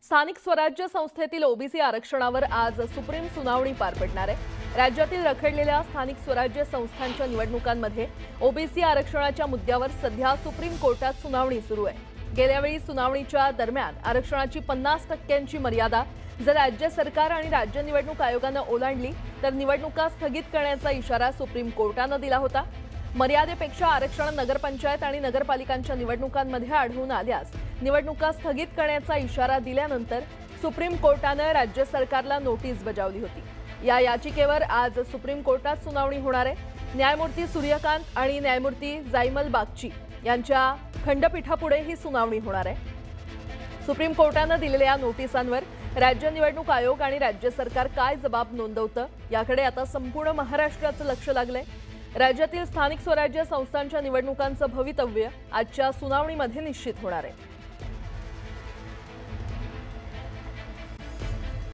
स्थानिक स्वराज्य संस्थेतील ओबीसी आरक्षणावर आज सुप्रीम सुनावणी पार पडणार आहे। राज्यातील रखडलेल्या स्थानिक स्वराज्य संस्थांच्या निवडणुकांमध्ये ओबीसी आरक्षणाच्या मुद्द्यावर सध्या सुप्रीम कोर्टात सुनावणी सुरू आहे। गेल्या वेळी सुनावणीच्या दरम्यान आरक्षणाची 50% मर्यादा जर राज्य सरकार आणि राज्य निवडणूक आयोगाने ओलांडली तर निवडणुका स्थगित करण्याचा इशारा सुप्रीम कोर्टाने दिला होता। मर्यादेपेक्षा आरक्षण नगरपंचायत आणि नगरपालिकांच्या निवडणुकांमध्ये आढळून आल्यास निवडणुका स्थगित करण्याचा इशारा दिल्यानंतर सुप्रीम कोर्टाने राज्य सरकारला नोटीस बजावली होती। या याचिकेवर आज सुप्रीम कोर्टात सुनावणी होणार आहे। न्यायमूर्ती सूर्यकांत आणि न्यायमूर्ती जायमल बागची यांच्या खंडपीठापुढे ही सुनावणी होणार आहे। सुप्रीम कोर्टाने दिलेल्या नोटिसांवर राज्य निवडणूक आयोग आणि राज्य सरकार काय जबाब नोंदवतं याकडे आता संपूर्ण महाराष्ट्राचं लक्ष लागलंय। राज्यातील स्थानिक स्वराज्य संस्थांच्या निवडणुकांचं भवितव्य आजच्या सुनावणीमध्ये निश्चित होणार आहे।